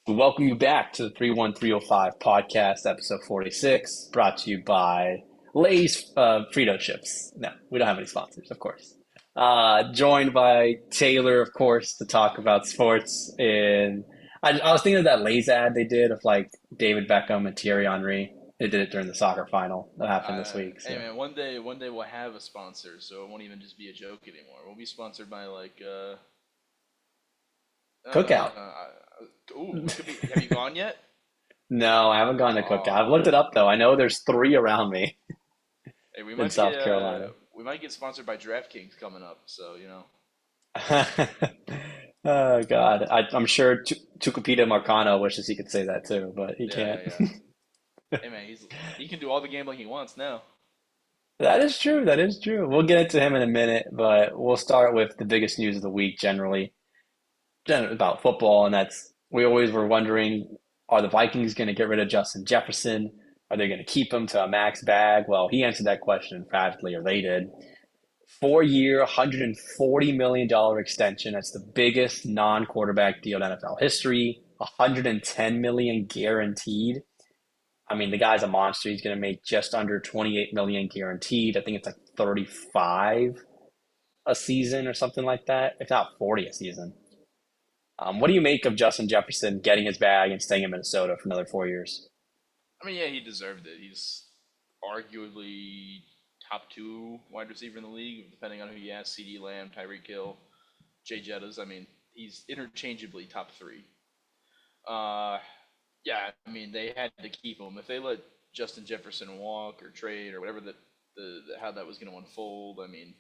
We welcome you back to the 31305 podcast, episode 46, brought to you by Lay's Frito Chips. No, we don't have any sponsors, of course. Joined by Taylor, of course, to talk about sports. And I was thinking of that Lay's ad they did of like David Beckham and Thierry Henry. They did it during the soccer final that happened this week. Hey So man, one day we'll have a sponsor, so it won't even just be a joke anymore. We'll be sponsored by I don't know. cookout. It could be. Have you gone yet? No, I haven't gone to cookout. I've looked it Oh, up though. I know there's three around me hey, in South Carolina. we might get sponsored by Draftkings coming up. So you know, Oh God, I'm sure Tucupita Marcano wishes he could say that too, but he yeah, can't. yeah, yeah. Hey man, he can do all the gambling he wants now. That is true. That is true. We'll get into him in a minute, but we'll start with the biggest news of the week generally, about football, and that's we always were wondering, are the Vikings going to get rid of Justin Jefferson? Are they going to keep him to a max bag? Well, he answered that question emphatically, or they did. 4 year, $140 million extension. That's the biggest non-quarterback deal in NFL history. 110 million guaranteed. I mean, the guy's a monster. He's going to make just under 28 million guaranteed. I think it's like 35 a season or something like that, if not 40 a season. What do you make of Justin Jefferson getting his bag and staying in Minnesota for another 4 years? I mean, yeah, he deserved it. He's arguably top two wide receiver in the league, depending on who you ask. C.D. Lamb, Tyreek Hill, Jay Jettas. I mean, he's interchangeably top three. Uh, Yeah, I mean they had to keep him. If they let Justin Jefferson walk or trade or whatever the how that was going to unfold, I mean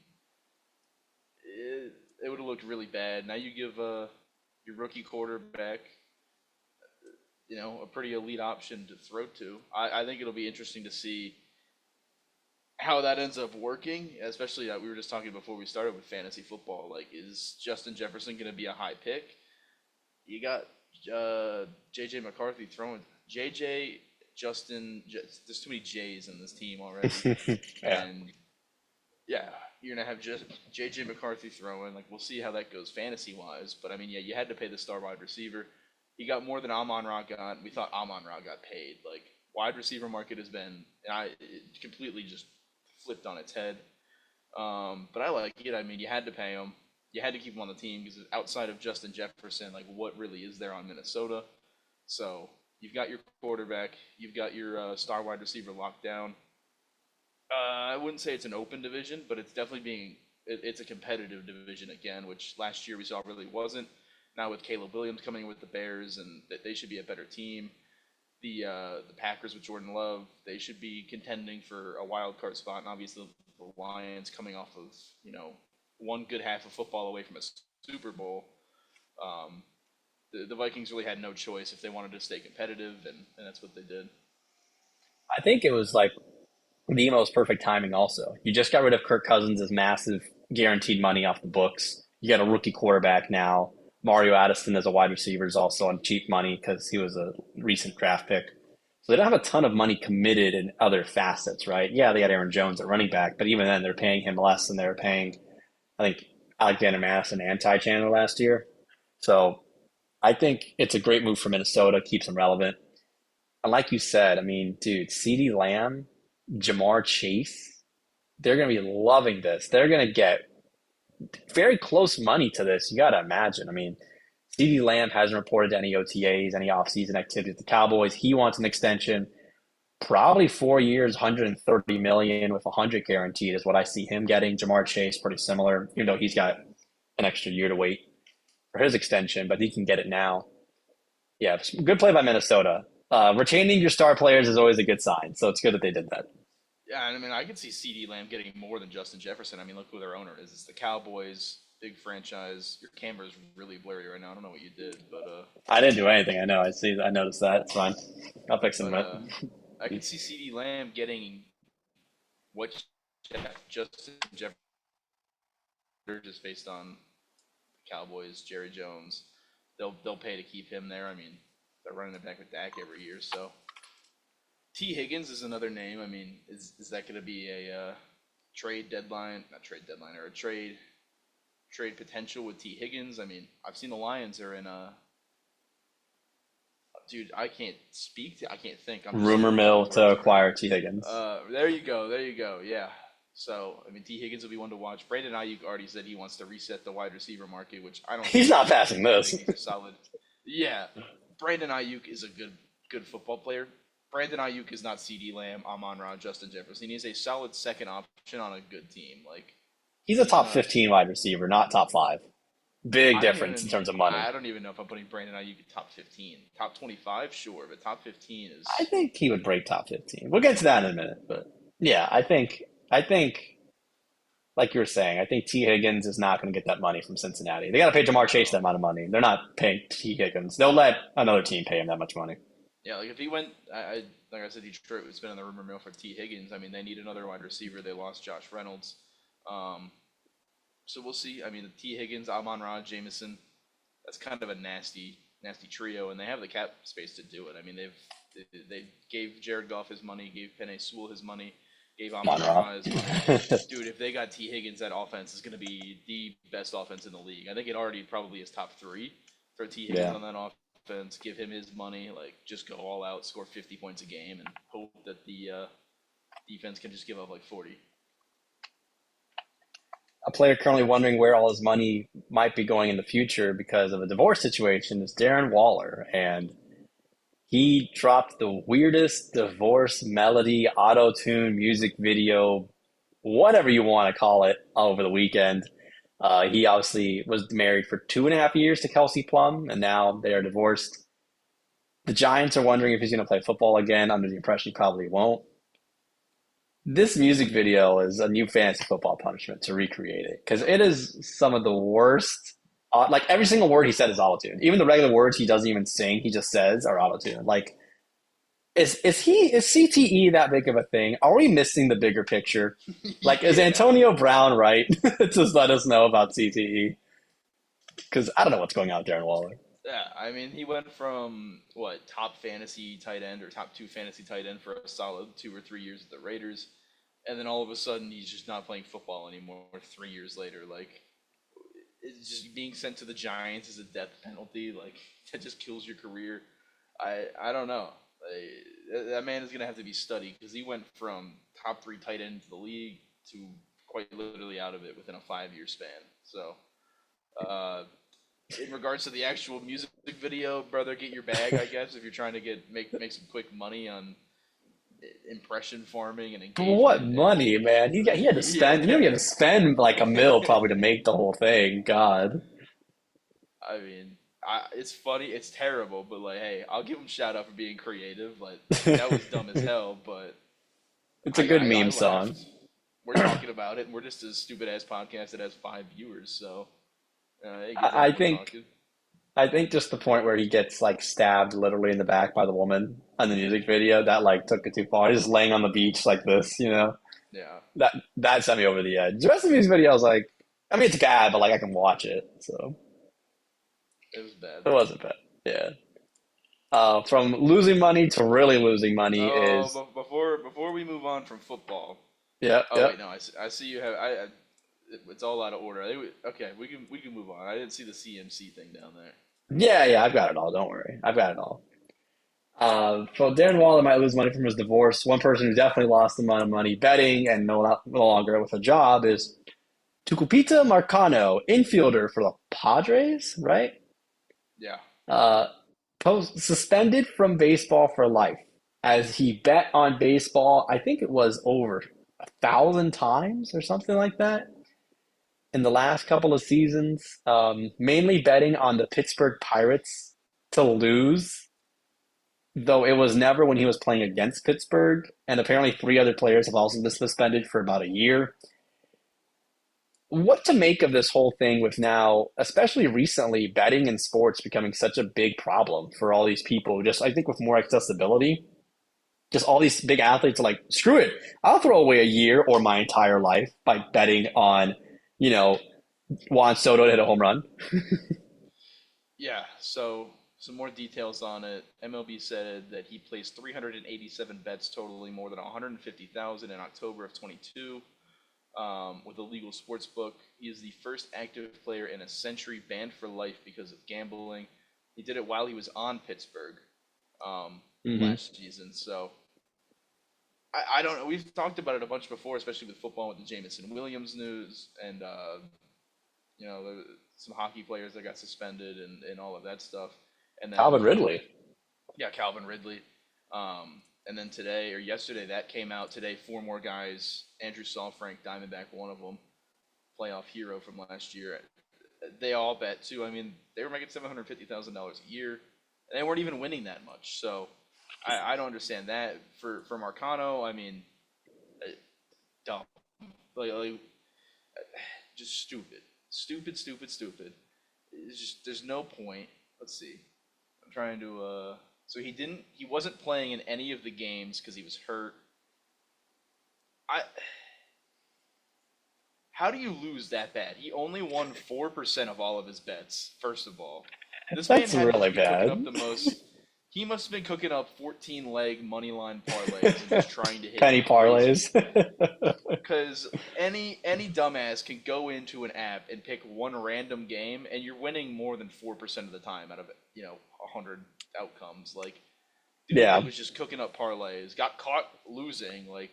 it would have looked really bad. Now you give your rookie quarterback, a pretty elite option to throw to. I think it'll be interesting to see how that ends up working. Especially we were just talking before we started with fantasy football. Like, is Justin Jefferson going to be a high pick? You got JJ McCarthy throwing JJ there's too many J's in this team already, Yeah. and yeah, you're gonna have just JJ McCarthy throwing. Like, we'll see how that goes fantasy wise, but I mean, yeah, you had to pay the star wide receiver. He got more than Amon Ra got. We thought Amon Ra got paid. Like, wide receiver market has been it completely just flipped on its head. But I like it. I mean, you had to pay him. You had to keep him on the team because outside of Justin Jefferson, like, what really is there on Minnesota? So you've got your quarterback, you've got your star wide receiver locked down. I wouldn't say it's an open division, but it's definitely it's a competitive division again, which last year we saw really wasn't. Now with Caleb Williams coming in with the Bears, and that they should be a better team. The Packers with Jordan Love, they should be contending for a wild card spot, and obviously the Lions coming off of one good half of football away from a Super Bowl. Um, the Vikings really had no choice if they wanted to stay competitive, and that's what they did. I think it was like the most perfect timing also. You just got rid of Kirk Cousins' massive guaranteed money off the books. You got a rookie quarterback now. Mario Addison as a wide receiver is also on cheap money because he was a recent draft pick. So they don't have a ton of money committed in other facets, right? Yeah, they got Aaron Jones at running back, but even then they're paying him less than they were paying, I think, Alexander Madison and Ty Chandler last year. So I think it's a great move for Minnesota, keeps them relevant. And like you said, I mean, dude, CeeDee Lamb, Jamar Chase, they're going to be loving this. They're going to get very close money to this. You got to imagine. I mean, CeeDee Lamb hasn't reported any OTAs, any offseason activity with the Cowboys. He wants an extension, probably 4 years, 130 million with 100 guaranteed is what I see him getting. Jamar Chase, pretty similar, even though he's got an extra year to wait for his extension, but he can get it now. Yeah, good play by Minnesota. Retaining your star players is always a good sign, so it's good that they did that. Yeah, and I mean, I could see C.D. Lamb getting more than Justin Jefferson. I mean, look who their owner is. It's the Cowboys, big franchise. Your camera's really blurry right now. I don't know what you did, I didn't do anything. I know. I see. I noticed that. It's fine. I'll fix it. but I could see C.D. Lamb getting what Justin Jefferson just based on Cowboys, Jerry Jones. They'll pay to keep him there. I mean, they're running it back with Dak every year, so T. Higgins is another name. I mean, is that going to be a trade deadline? Not trade deadline, or a trade potential with T. Higgins? I mean, I've seen the Lions are in a dude, I can't think. I'm just Rumor looking at mill the to words right now. acquire T. Higgins. There you go. There you go. Yeah. So, I mean, T. Higgins will be one to watch. Brandon Ayuk already said he wants to reset the wide receiver market, which I don't think He's he not will. passing I this. think he's a solid. Yeah, Brandon Ayuk is a good football player. Brandon Ayuk is not C.D. Lamb, Amon-Ra, Justin Jefferson. He's a solid second option on a good team. Like He's a he's top not. 15 wide receiver, not top five. Big I don't difference in even. terms of money. I don't even know if I'm putting Brandon Ayuk at top 15, top 25, sure, but top 15 I is. think he would break top 15. We'll get to that in a minute, but yeah, I think like you were saying, I think T. Higgins is not going to get that money from Cincinnati. They got to pay Jamar Chase that No. amount of money. They're not paying T. Higgins. They'll let another team pay him that much money. Yeah, like if he went, like I said, Detroit has been in the rumor mill for T. Higgins. I mean, they need another wide receiver. They lost Josh Reynolds, um, so we'll see. I mean, the T. Higgins, Amon-Ra, Jameson, that's kind of a nasty trio, and they have the cap space to do it. I mean, they gave Jared Goff his money, gave Penei Sewell his money, gave Come on, Rob. Amon-Ra his money. Dude, if they got T. Higgins, that offense is going to be the best offense in the league. I think it already probably is top three. Throw T. Higgins Yeah. on that offense, give him his money, like just go all out, score 50 points a game, and hope that the defense can just give up like 40. A player currently wondering where all his money might be going in the future because of a divorce situation is Darren Waller. And he dropped the weirdest divorce melody, auto tune music video, whatever you want to call it, over the weekend. He obviously was married for 2.5 years to Kelsey Plum, and now they are divorced. The Giants are wondering if he's going to play football again, under the impression he probably won't. This music video is a new fantasy football punishment to recreate it because it is some of the worst. Like every single word he said is auto-tuned. Even the regular words he doesn't even sing, he just says are auto-tuned. Like, is CTE that big of a thing? Are we missing the bigger picture? Like, is Yeah. Antonio Brown right to let us know about CTE? Because I don't know what's going on with Darren Waller. Yeah, I mean, he went from what top fantasy tight end or top two fantasy tight end for a solid 2 or 3 years at the Raiders, and then all of a sudden he's just not playing football anymore. 3 years later, like it's just being sent to the Giants is a death penalty. Like that just kills your career. I don't know. That man is gonna have to be studied because he went from top three tight end to the league to quite literally out of it within a 5 year span. So. Uh, in regards to the actual music video, brother, get your bag. I guess if you're trying to make some quick money on impression farming and But what engagement, and money, man? He had to spend. He had to spend like a mil probably to make the whole thing. God, I mean, it's funny, it's terrible, but like, hey, I'll give him shout out for being creative. Like that was dumb as hell, but it's a I good I meme song. laughed. We're talking about it, and we're just a stupid ass podcast that has 5 viewers, so it gets I everyone think talking. I think just the point where he gets like stabbed literally in the back by the woman on the music video that like took it too far. He's just laying on the beach like this, you know. Yeah, That sent me over the edge. The rest of the music video, I was like, I mean, it's bad, but like I can watch it, so it was bad. it wasn't bad. Yeah. From losing money to really losing money Oh, is but before we move on from football. yep, Oh yep. wait, no, I see you have. It's all out of order. Okay, we can move on. I didn't see the CMC thing down there. Yeah, I've got it all. Don't worry, I've got it all. So Darren Waller might lose money from his divorce. One person who definitely lost a lot of money betting and no longer with a job is Tucupita Marcano, infielder for the Padres, right? Yeah, Uh, suspended from baseball for life as he bet on baseball. I think it was over 1,000 times or something like that in the last couple of seasons. Mainly betting on the Pittsburgh Pirates to lose, though it was never when he was playing against Pittsburgh. And apparently, three other players have also been suspended for about a year. What to make of this whole thing with now, especially recently, betting in sports becoming such a big problem for all these people? Just, I think, with more accessibility, just all these big athletes are like, screw it. I'll throw away a year or my entire life by betting on, you know, Juan Soto to hit a home run. yeah. So some more details on it. MLB said that he placed 387 bets totaling more than 150,000 in October of 22. With a legal sports book, he is the first active player in a century banned for life because of gambling. He did it while he was on Pittsburgh. Hmm. last season. So I don't know. We've talked about it a bunch before, especially with football with the Jamison Williams news and some hockey players that got suspended and all of that stuff. And then Calvin Ridley. yeah, Calvin Ridley. And then today or yesterday that came out. Today, four more guys. Andrew Saalfrank, Diamondback, one of them, playoff hero from last year. They all bet too. I mean, they were making $750,000 a year, and they weren't even winning that much. So I don't understand that. For Marcano, I mean, uh, dumb, like just stupid, stupid, stupid, stupid. It's just there's no point. Let's see. I'm trying to. So he wasn't playing in any of the games because he was hurt. I. How do you lose that bad? He only won 4% of all of his bets. First of all, this man That's had to really just be cooking bad. up the most. He must have been cooking up 14 leg money line parlays and just trying to hit Penny crazy. parlays. Because any dumbass can go into an app and pick one random game, and you're winning more than 4% of the time out of 100 outcomes. Like, dude Yeah. was just cooking up parlays, got caught losing. Like,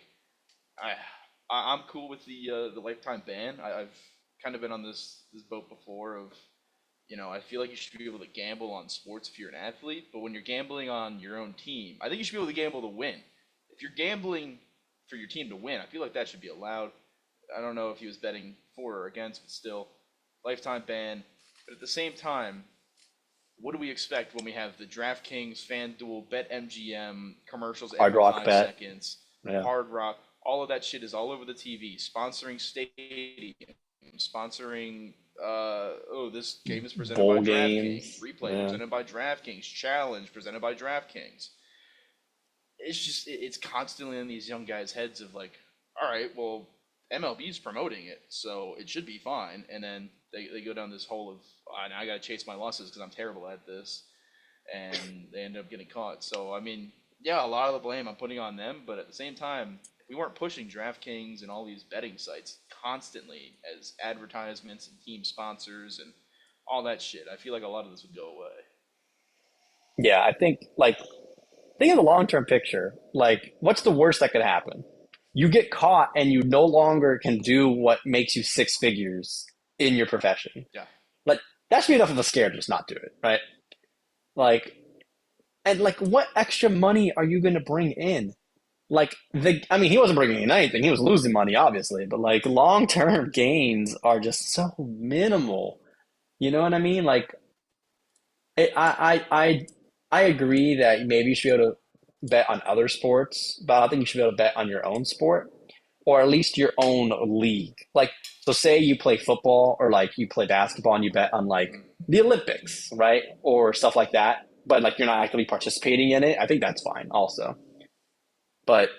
I I'm cool with the lifetime ban. I've kind of been on this boat before of I feel like you should be able to gamble on sports if you're an athlete, but when you're gambling on your own team, I think you should be able to gamble to win. If you're gambling for your team to win, I feel like that should be allowed. I don't know if he was betting for or against, but still, lifetime ban. But at the same time, what do we expect when we have the DraftKings, FanDuel, BetMGM commercials Hard every Rock five bet. seconds, Yeah. Hard Rock, all of that shit is all over the TV, sponsoring stadiums, sponsoring. This game is presented by Bowl DraftKings. games. Replay Yeah. presented by DraftKings. Challenge presented by DraftKings. It's constantly in these young guys' heads of like, all right, well, MLB's promoting it, so it should be fine. And then they go down this hole of, now I got to chase my losses because I'm terrible at this, and they end up getting caught. So I mean, yeah, a lot of the blame I'm putting on them, but at the same time, if we weren't pushing DraftKings and all these betting sites constantly as advertisements and team sponsors and all that shit, I feel like a lot of this would go away. Yeah. I think like think of the long term picture. Like, what's the worst that could happen? You get caught and you no longer can do what makes you six figures in your profession. Yeah, Like, that should be enough of a scare to just not do it, right? Like, and like, what extra money are you going to bring in? I mean, he wasn't bringing in anything. He was losing money, obviously, but like long term gains are just so minimal. You know what I mean? Like, I agree that maybe you should be able to bet on other sports, but I don't think you should be able to bet on your own sport or at least your own league. Like, so say you play football or like you play basketball and you bet on like mm, the Olympics, right? Or stuff like that, but like you're not actively participating in it. I think that's fine also. But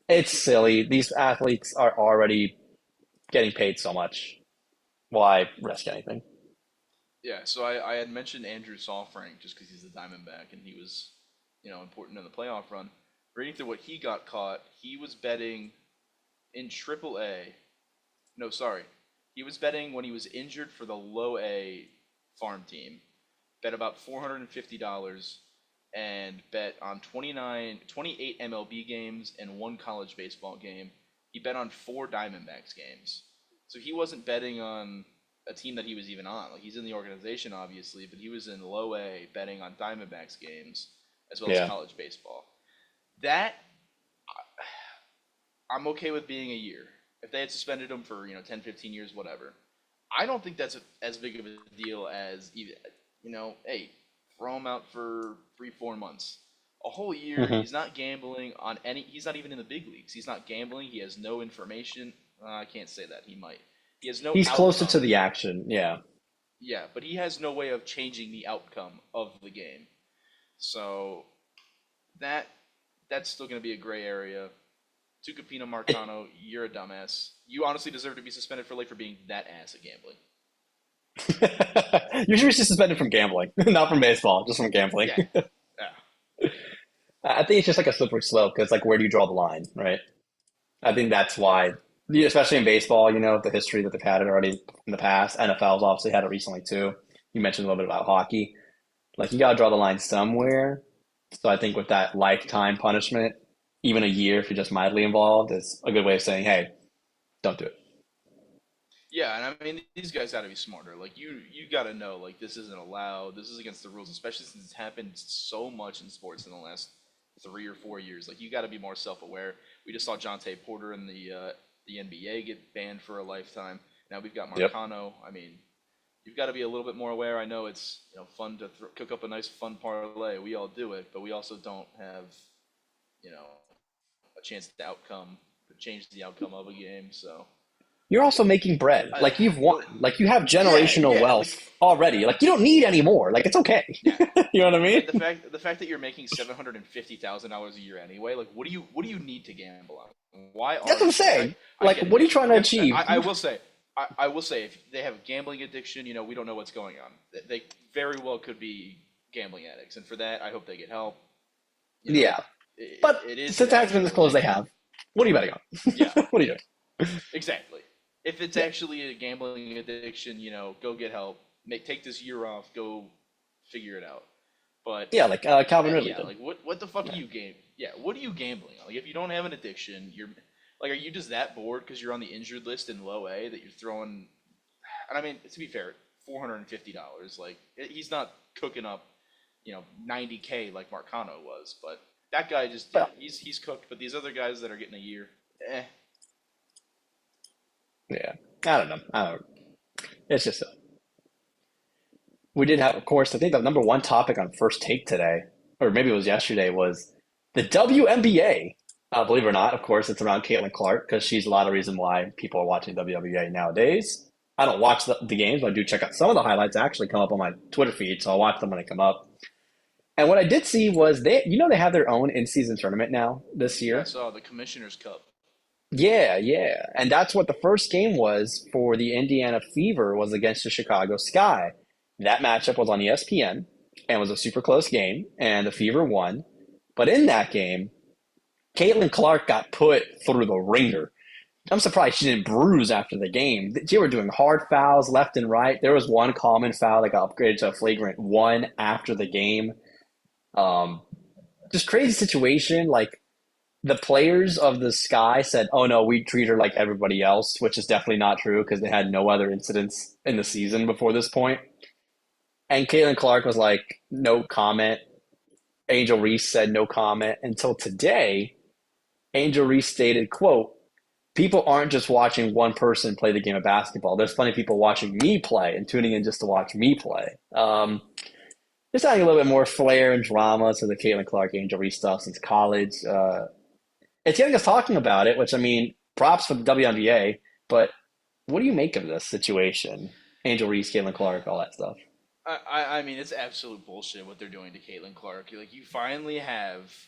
it's silly. These athletes are already getting paid so much. Why risk anything? yeah. So I had mentioned Andrew Saalfrank just because he's a Diamondback and he was important in the playoff run. Reading through what he got caught, he was betting in Triple A. No, sorry. He was betting when he was injured for the low A farm team. Bet about $450 and bet on 28 MLB games and one college baseball game. He bet on four Diamondbacks games. So he wasn't betting on a team that he was even on. Like he's in the organization obviously, but he was in low A betting on Diamondbacks games as well as Yeah. college baseball. That I'm okay with being a year. If they had suspended him for 10, 15 years, whatever. I don't think that's as big of a deal as even hey, throw him out for 3, 4 months, a whole year. Hmm. He's not gambling on any. He's not even in the big leagues. He's not gambling. He has no information. I can't say that. He might. He has no He's closer to outcome. the action. Yeah. Yeah, but he has no way of changing the outcome of the game. So that that's still going to be a gray area. Tucapino Marcano, you're a dumbass. You honestly deserve to be suspended for being that ass at gambling. You should be suspended from gambling, not from baseball, just from gambling. Yeah, yeah, I think it's just like a slippery slope because, like, where do you draw the line, right? I think that's yeah. why, yeah, especially in baseball, the history that they've had it already in the past. NFL's obviously had it recently too. You mentioned a little bit about hockey. Like you gotta draw the line somewhere. So I think with that lifetime punishment, even a year if you're just mildly involved, is a good way of saying, hey, don't do it. Yeah, and I mean these guys got to be smarter. Like you got to know like this isn't allowed. This is against the rules, especially since it's happened so much in sports in the last 3 or 4 years. Like you got to be more self-aware. We just saw Jonte Porter in the NBA get banned for a lifetime. Now we've got Yep. Marcano. I mean, you've got to be a little bit more aware. I know it's fun to cook up a nice fun parlay. We all do it, but we also don't have you know a chance to change the outcome of a game. So You're also making bread. I, Like you've won. Like you have yeah, generational yeah, wealth like already. Like you don't need any more. Like it's okay. yeah. You know what I mean? The fact that you're making $750,000 a year anyway, like what do you need to gamble on? Why That's are what I'm you like saying. I Like get what it. are you trying to Yep, achieve? I will say if they have a gambling addiction, we don't know what's going on. They very well could be gambling addicts, and for that, I hope they get help. You know, Yeah. it, But it is since it has been as actually close as they have, what are you betting yeah, on? What are you doing? exactly. If it's Yeah. actually a gambling addiction, go get help. Take this year off. Go figure it out. But Yeah, like Calvin Ridley yeah, did. like what the fuck are Yeah. you game? Yeah, what are you gambling on? Like if you don't have an addiction, you're like, are you just that bored because you're on the injured list in low A that you're throwing? And I mean, to be fair, $450. Like he's not cooking up, 90K like Marcano was, but that guy just yeah, Well, he's cooked. But these other guys that are getting a year, eh, yeah. I don't know. I don't. It's just we did have, of course. I think the number one topic on First Take today, or maybe it was yesterday, was the WNBA. Believe it or not, of course, it's around Caitlin Clark because she's a lot of reason why people are watching WNBA nowadays. I don't watch the games, but I do check out some of the highlights. Actually, come up on my Twitter feed, so I'll watch them when they come up. And what I did see was they have their own in-season tournament now this yeah, I year. saw the Commissioner's Cup. Yeah, yeah. And that's what the first game was for the Indiana Fever was against the Chicago Sky. That matchup was on ESPN and was a super close game, and the Fever won. But in that game, Caitlin Clark got put through the ringer. I'm surprised she didn't bruise after the game. They were doing hard fouls left and right. There was one common foul that got upgraded to a flagrant one after the game. Um, just crazy situation. Like the players of the Sky said, "Oh no, we treat her like everybody else," which is definitely not true because they had no other incidents in the season before this point. And Caitlin Clark was like, "No comment." Angel Reese said no comment until today. Angel Reese stated, "Quote: People aren't just watching one person play the game of basketball. There's plenty of people watching me play and tuning in just to watch me play." Just adding a little bit more flair and drama to the Caitlin Clark Angel Reese stuff since college. It's getting us talking about it, which I mean, props for the WNBA. But what do you make of this situation? Angel Reese, Caitlin Clark, all that stuff. I mean, it's absolute bullshit what they're doing to Caitlin Clark. Like, you finally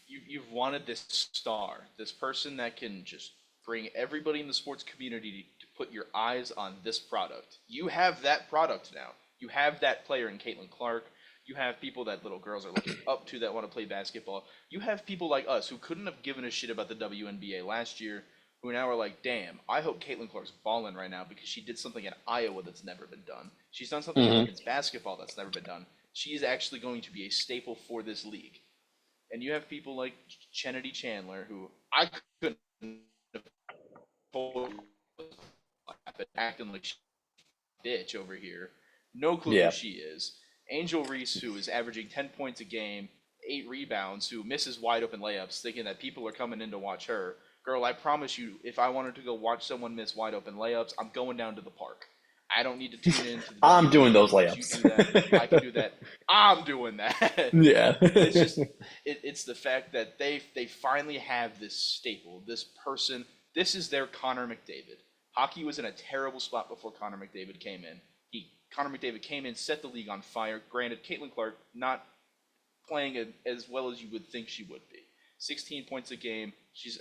you've wanted this star, this person that can just bring everybody in the sports community to put your eyes on this product. You have that product now. You have that player in Caitlin Clark. You have people that little girls are looking up to that want to play basketball. You have people like us who couldn't have given a shit about the WNBA last year, who now are like, damn, I hope Caitlin Clark's balling right now because she did something at Iowa that's never been done. She's done something in Mm-hmm. women's basketball that's never been done. She is actually going to be a staple for this league. And you have people like Kennedy Chandler, who I couldn't afford acting like she's a bitch over here. No clue who Yeah. she is. Angel Reese, who is averaging 10 points a game, 8 rebounds, who misses wide open layups, thinking that people are coming in to watch her. Girl, I promise you, if I wanted to go watch someone miss wide open layups, I'm going down to the park. I don't need to tune in to the I'm doing WNBA those because you layups. do that. I can do that. I'm doing that. Yeah. It's just it's the fact that they finally have this staple, this person. This is their Connor McDavid. Hockey was in a terrible spot before Connor McDavid came in. Connor McDavid came in, set the league on fire. Granted, Caitlin Clark not playing as well as you would think she would be. 16 points a game. She's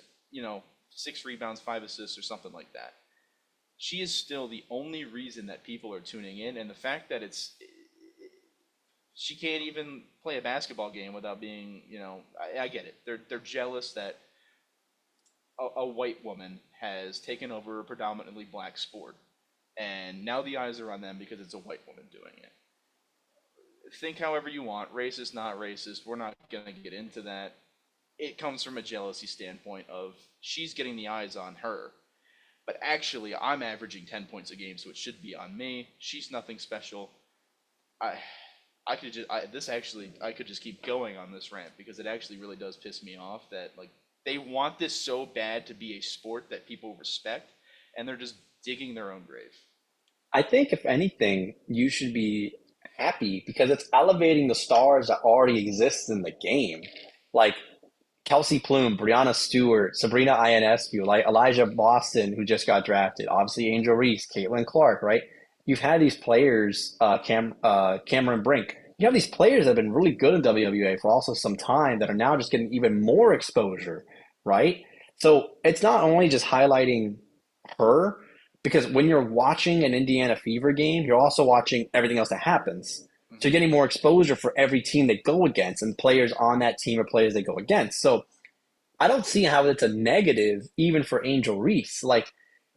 6 rebounds, 5 assists, or something like that. She is still the only reason that people are tuning in, and the fact that she can't even play a basketball game without being, I get it. They're jealous that a white woman has taken over a predominantly black sport, and now the eyes are on them because it's a white woman doing it. think however you want, racist, not racist. We're not gonna get into that. It comes from a jealousy standpoint of she's getting the eyes on her, but actually I'm averaging 10 points a game, so it should be on me. She's nothing special. I I could just this actually I could just keep going on this rant because it actually really does piss me off that like they want this so bad to be a sport that people respect, and they're just digging their own grave. I think if anything, you should be happy because it's elevating the stars that already exist in the game. Like Kelsey Plume, Brianna Stewart, Sabrina Ionescu, like Elijah Boston, who just got drafted, obviously Angel Reese, Caitlin Clark, right? You've had these players, Cameron Brink. You have these players that have been really good in WWA for also some time that are now just getting even more exposure, right? So it's not only just highlighting her, because when you're watching an Indiana Fever game, you're also watching everything else that happens. So you're Hmm. getting more exposure for every team they go against and players on that team or players they go against. So I don't see how it's a negative even for Angel Reese. Like,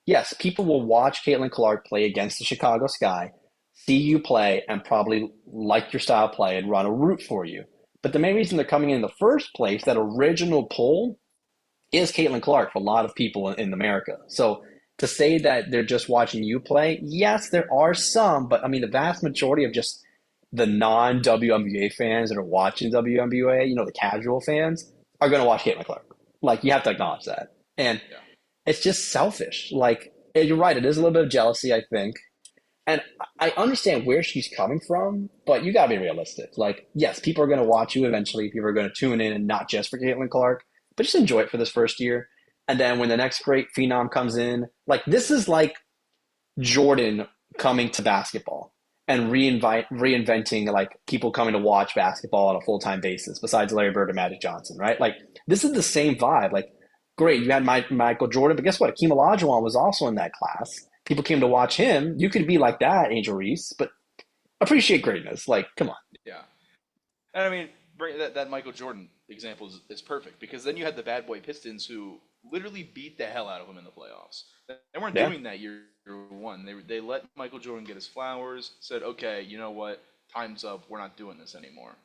yes, people will watch Caitlin Clark play against the Chicago Sky, see you play, and probably like your style of play and run a route for you. But the main reason they're coming in the first place, that original pull, is Caitlin Clark for a lot of people in America. So to say that they're just watching you play, yes, there are some, but I mean, the vast majority of just the non WNBA fans that are watching WNBA, the casual fans, are going to watch Caitlin Clark. Like, you have to acknowledge that. And Yeah. it's just selfish. Like, you're right, it is a little bit of jealousy, I think. And I understand where she's coming from, but you gotta be realistic. Like, yes, people are gonna watch you eventually. People are gonna tune in, and not just for Caitlin Clark, but just enjoy it for this first year. And then when the next great phenom comes in, like this is like Jordan coming to basketball and reinventing like people coming to watch basketball on a full time basis. Besides Larry Bird and Magic Johnson, right? Like this is the same vibe. Like, great, you had Michael Jordan, but guess what? Akeem Olajuwon was also in that class. People came to watch him. You could be like that, Angel Reese, but appreciate greatness. Like, come on. Yeah. And I mean, that Michael Jordan example is perfect because then you had the bad boy Pistons who literally beat the hell out of him in the playoffs. They weren't Yeah, doing that year one. They let Michael Jordan get his flowers. Said, okay, you know what? Time's up. We're not doing this anymore.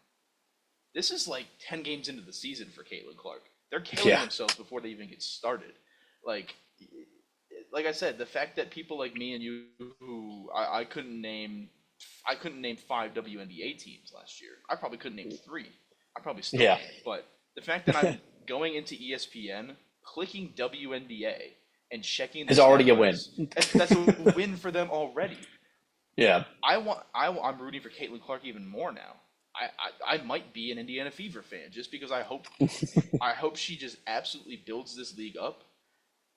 This is like 10 games into the season for Caitlin Clark. They're killing yeah. themselves before they even get started. Like, like I said, the fact that people like me and you who I couldn't name five WNBA teams last year. I probably couldn't name three. I probably still Yeah, can't. But the fact that I'm going into ESPN, clicking WNBA, and checking the it's already a win. stat lines, that's a win for them already. Yeah, I'm rooting for Caitlin Clark even more now. I might be an Indiana Fever fan just because I hope she just absolutely builds this league up,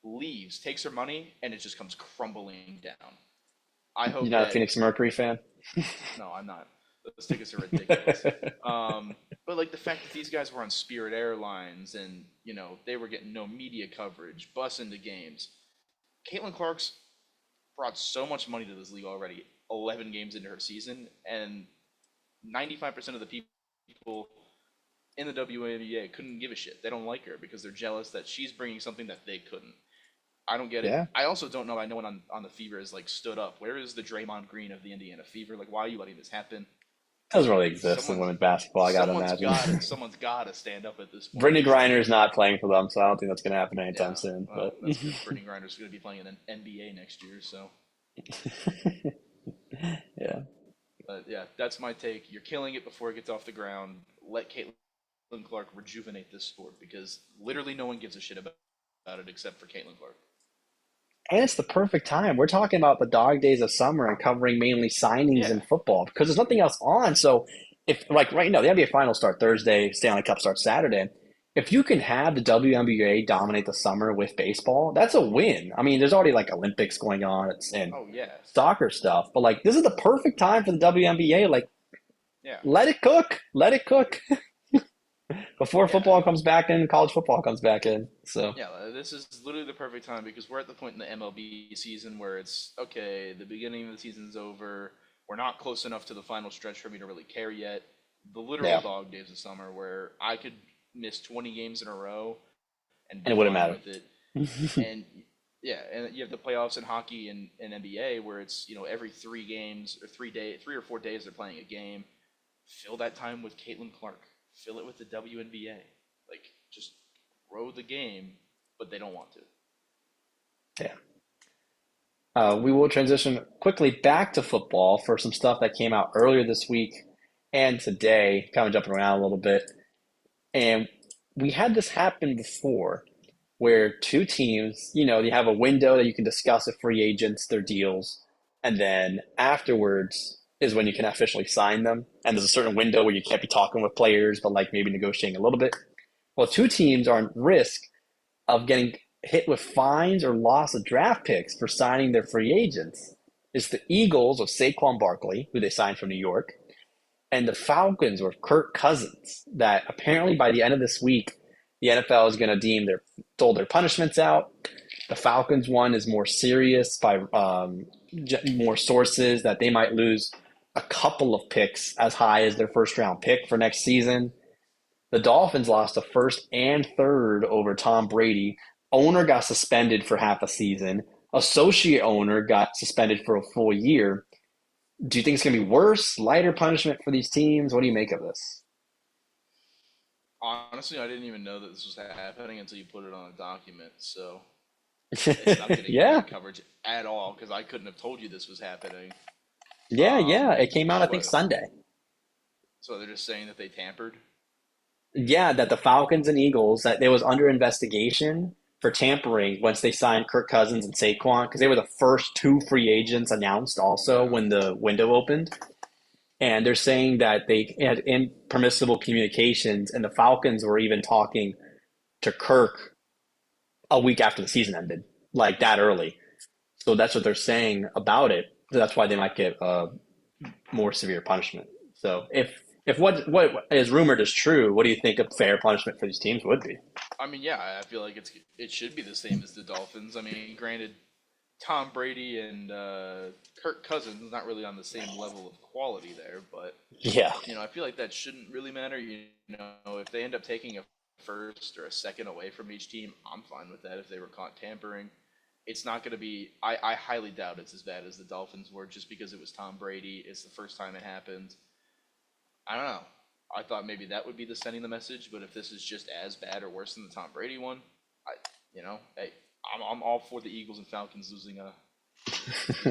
leaves, takes her money, and it just comes crumbling down. I you're hope not a that Phoenix Mercury fan. no, I'm not. Those tickets are ridiculous. But like the fact that these guys were on Spirit Airlines and they were getting no media coverage, bus into games. Caitlin Clark's brought so much money to this league already. 11 games into her season, and 95% of the people in the WNBA couldn't give a shit. They don't like her because they're jealous that she's bringing something that they couldn't. I don't get it. Yeah, I also don't know. I know one on the Fever is like stood up. Where is the Draymond Green of the Indiana Fever? Like, why are you letting this happen? doesn't really exist in Someone's women's basketball. I gotta imagine. someone's got to stand up at this point Brittany and say, Griner is not playing for them, so I don't think that's gonna happen anytime yeah, soon. well, But that's because Brittany Griner's going to be playing in an NBA next year. So, yeah. but yeah, that's my take. You're killing it before it gets off the ground. Let Caitlin Clark rejuvenate this sport because literally no one gives a shit about it except for Caitlin Clark. And it's the perfect time. We're talking about the dog days of summer and covering mainly signings Yeah, in football because there's nothing else on. So if like right now, the NBA finals start Thursday, Stanley Cup starts Saturday. If you can have the WNBA dominate the summer with baseball, that's a win. I mean, there's already like Olympics going on and oh yeah, soccer stuff, but like this is the perfect time for the WNBA. Like, yeah, let it cook, let it cook before yeah. football comes back in, college football comes back in. So Yeah, this is literally the perfect time because we're at the point in the MLB season where it's okay, the beginning of the season's over. We're not close enough to the final stretch for me to really care yet. The literal yeah, dog days of summer where I could miss 20 games in a row and and be it wouldn't fine matter. with it. And yeah, and you have the playoffs in hockey and NBA where it's every 3 games or 3 or 4 days they're playing a game. Fill that time with Caitlin Clark. Fill it with the WNBA. Like, just grow the game, but they don't want to. Yeah. We will transition quickly back to football for some stuff that came out earlier this week and today, kind of jumping around a little bit. And we had this happen before where two teams, you have a window that you can discuss with free agents, their deals, and then afterwards is when you can officially sign them. And there's a certain window where you can't be talking with players, but like maybe negotiating a little bit. Well, two teams are at risk of getting hit with fines or loss of draft picks for signing their free agents. It's the Eagles of Saquon Barkley, who they signed from New York, and the Falcons with Kirk Cousins. That apparently by the end of this week, the NFL is going to deem their dole their punishments out. The Falcons one is more serious by more sources that they might lose a couple of picks as high as their first round pick for next season. The Dolphins lost a first and third over Tom Brady. Owner got suspended for half a season. Associate owner got suspended for a full year. Do you think it's going to be worse, lighter punishment for these teams? What do you make of this? Honestly, I didn't even know that this was happening until you put it on a document. So it's not getting Yeah, media coverage at all because I couldn't have told you this was happening. yeah. It came out, I So think, what? Sunday. So they're just saying that they tampered. Yeah, that the Falcons and Eagles, that they was under investigation for tampering once they signed Kirk Cousins and Saquon, because they were the first two free agents announced also Yeah. when the window opened. And they're saying that they had impermissible communications, and the Falcons were even talking to Kirk a week after the season ended, like that early. So that's what they're saying about it. So that's why they might get a more severe punishment. So if what is rumored is true, what do you think a fair punishment for these teams would be? I mean, yeah, I feel like it should be the same as the Dolphins. I mean, granted, Tom Brady and Kirk Cousins not really on the same level of quality there, but Yeah, I feel like that shouldn't really matter. If they end up taking a first or a second away from each team, I'm fine with that. If they were caught tampering, it's not going to be. I highly doubt it's as bad as the Dolphins were, just because it was Tom Brady. It's the first time it happened. I don't know. I thought maybe that would be the sending the message, but if this is just as bad or worse than the Tom Brady one, hey, I'm all for the Eagles and Falcons losing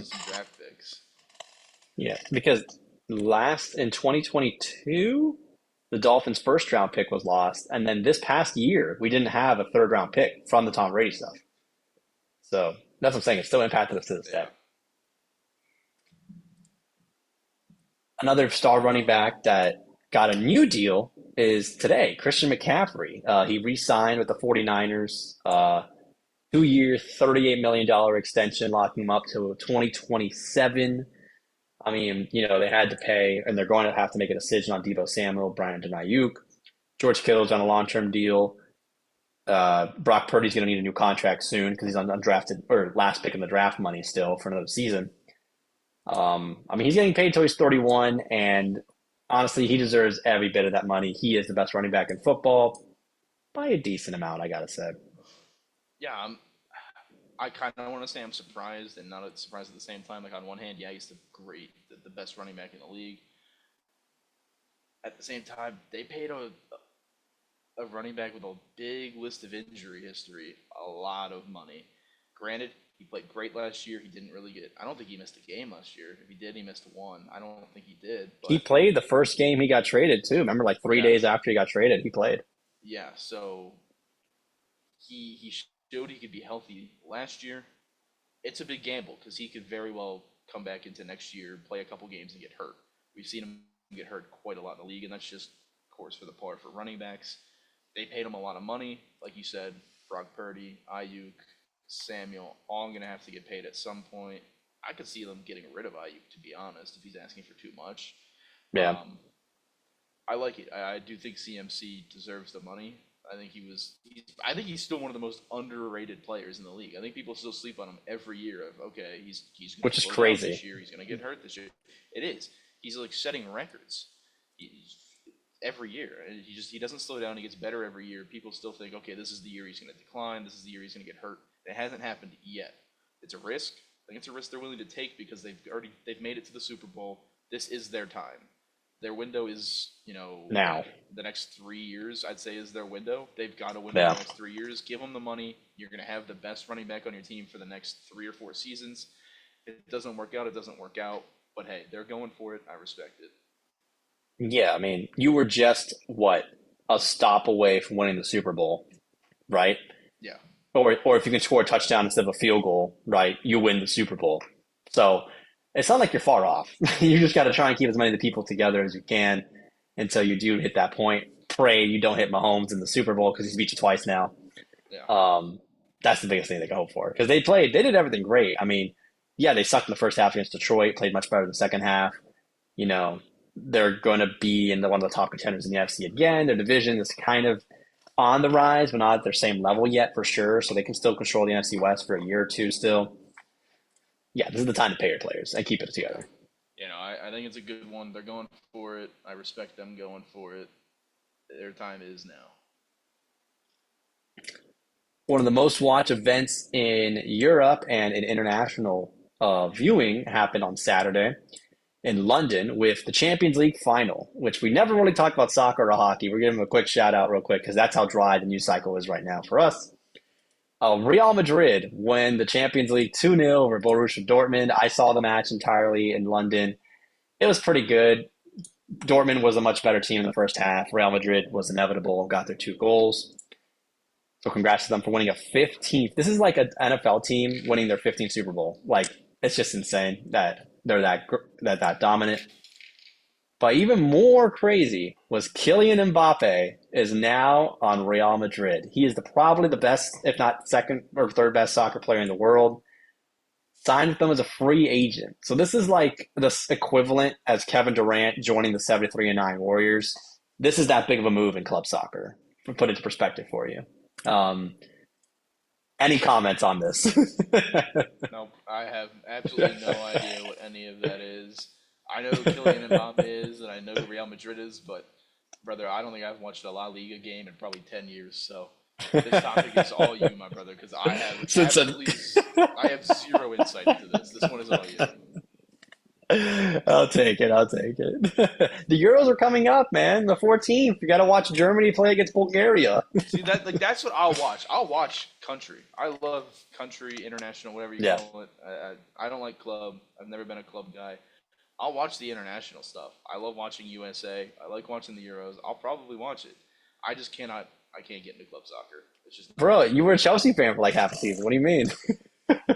some draft picks. yeah. Because last in 2022, the Dolphins' first round pick was lost, and then this past year we didn't have a third round pick from the Tom Brady stuff. So that's what I'm saying. It still impacted us to this day. Yeah. Another star running back that got a new deal is today, Christian McCaffrey. He re-signed with the 49ers, 2 year, $38 million extension, locking him up to 2027. I mean, they had to pay, and they're going to have to make a decision on Debo Samuel, Brandon Ayuk. George Kittle's on a long-term deal. Brock Purdy's going to need a new contract soon because he's on undrafted or last pick in the draft money still for another season. I mean, he's getting paid until he's 31, and honestly, he deserves every bit of that money. He is the best running back in football by a decent amount, I gotta say. Yeah, I kind of want to say I'm surprised and not surprised at the same time. Like, on one hand, yeah, he's the best running back in the league. At the same time, they paid a running back with a big list of injury history a lot of money. Granted, he played great last year. He didn't really get. I don't think he missed a game last year. If he did, he missed one. I don't think he did. He But played the first game he got traded too. Remember, like three yeah, days after he got traded, he played. yeah. So he showed he could be healthy last year. It's a big gamble because he could very well come back into next year, play a couple games, and get hurt. We've seen him get hurt quite a lot in the league, and that's just, of course, for the par for running backs. They paid him a lot of money, like you said. Brock Purdy, Ayuk, Samuel, all going to have to get paid at some point. I could see them getting rid of Ayuk, to be honest, if he's asking for too much. Yeah, Um, I like it. I do think CMC deserves the money. I think he's still one of the most underrated players in the league. I think people still sleep on him every year. Of okay, he's going which to is slow down crazy. this year. He's going to get hurt this year. It is. He's like setting records every year. And he doesn't slow down. He gets better every year. People still think okay, this is the year he's going to decline. This is the year he's going to get hurt. It hasn't happened yet. It's a risk. I think it's a risk they're willing to take because they've made it to the Super Bowl. This is their time. Their window is, Now. the next 3 years, I'd say, is their window. They've got a window in Yeah. the next 3 years. Give them the money. You're going to have the best running back on your team for the next 3 or 4 seasons. If it doesn't work out, it doesn't work out. But hey, they're going for it. I respect it. Yeah, I mean, you were just what, a stop away from winning the Super Bowl, right? Yeah. Or if you can score a touchdown instead of a field goal, right, you win the Super Bowl. So it's not like you're far off. You just got to try and keep as many of the people together as you can until you do hit that point. Pray you don't hit Mahomes in the Super Bowl because he's beat you twice now. Yeah. Um, that's the biggest thing they can hope for because they did everything great. I mean, yeah, they sucked in the first half against Detroit, played much better in the second half. You know, they're going to be in one of the top contenders in the NFC again. Their division is kind of on the rise, but not at their same level yet for sure. So they can still control the NFC West for a year or two still. Yeah, this is the time to pay your players and keep it Yeah. together. I think it's a good one. They're going for it. I respect them going for it. Their time is now. One of the most watched events in Europe and in international viewing happened on Saturday in London with the Champions League final, which we never really talked about soccer or hockey. We're giving them a quick shout out real quick because that's how dry the news cycle is right now for us. Real Madrid won the Champions League 2-0 over Borussia Dortmund. I saw the match entirely in London. It was pretty good. Dortmund was a much better team in the first half. Real Madrid was inevitable, got their 2 goals. So congrats to them for winning a 15th. This is like an NFL team winning their 15th Super Bowl. Like it's just insane that they're that dominant. But even more crazy was Kylian Mbappe is now on Real Madrid. He is probably the best, if not second or third best soccer player in the world. Signed with them as a free agent. So this is like the equivalent as Kevin Durant joining the 73-9 Warriors. This is that big of a move in club soccer. To put it into perspective for you. Um, any comments on this? Nope, I have absolutely no idea what any of that is. I know who Kylian Mbappe is, and I know who Real Madrid is, but brother, I don't think I've watched a La Liga game in probably 10 years. So this topic is all you, my brother, because I have Since I have zero insight into this. This one is all you. I'll take it. I'll take it. The Euros are coming up, man. The 14th. You got to watch Germany play against Bulgaria. See that's what I'll watch. I'll watch country. I love country, international, whatever you Yeah. call it. I don't like club. I've never been a club guy. I'll watch the international stuff. I love watching USA. I like watching the Euros. I'll probably watch it. I just cannot. I can't get into club soccer. It's just not Bro, me. you were a Chelsea fan for like half a season. What do you mean?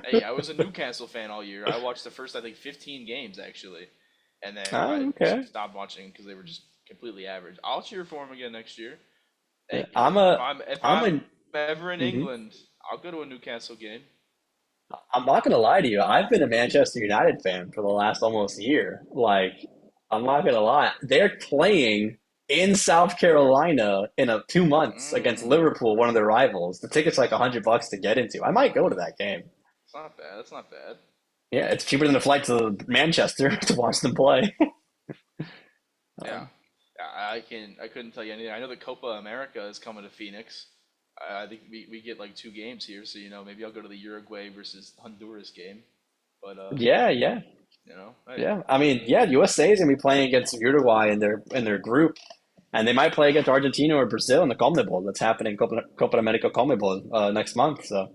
Hey, I was a Newcastle fan all year. I watched the first, I think, 15 games actually, and then Oh, I okay. stopped watching because they were just completely average. I'll cheer for them again next year. Hey, I'm if a I'm I'm a ever in mhm. England, I'll go to a Newcastle game. I'm not gonna lie to you. I've been a Manchester United fan for the last almost year. Like, I'm not gonna lie. They're playing in South Carolina in 2 months against Mm, Liverpool, one of their rivals. The ticket's like $100 to get into. I might go to that game. it's not bad. That's not bad. Yeah, it's cheaper than a flight to Manchester to watch them play. Yeah, Um, I couldn't tell you anything. I know that Copa America is coming to Phoenix. I think we get like 2 games here, so maybe I'll go to the Uruguay versus Honduras game. But yeah, yeah, hey, yeah. I mean, yeah, USA is gonna be playing against Uruguay in their group, and they might play against Argentina or Brazil in the CONMEBOL that's happening Copa America CONMEBOL next month. So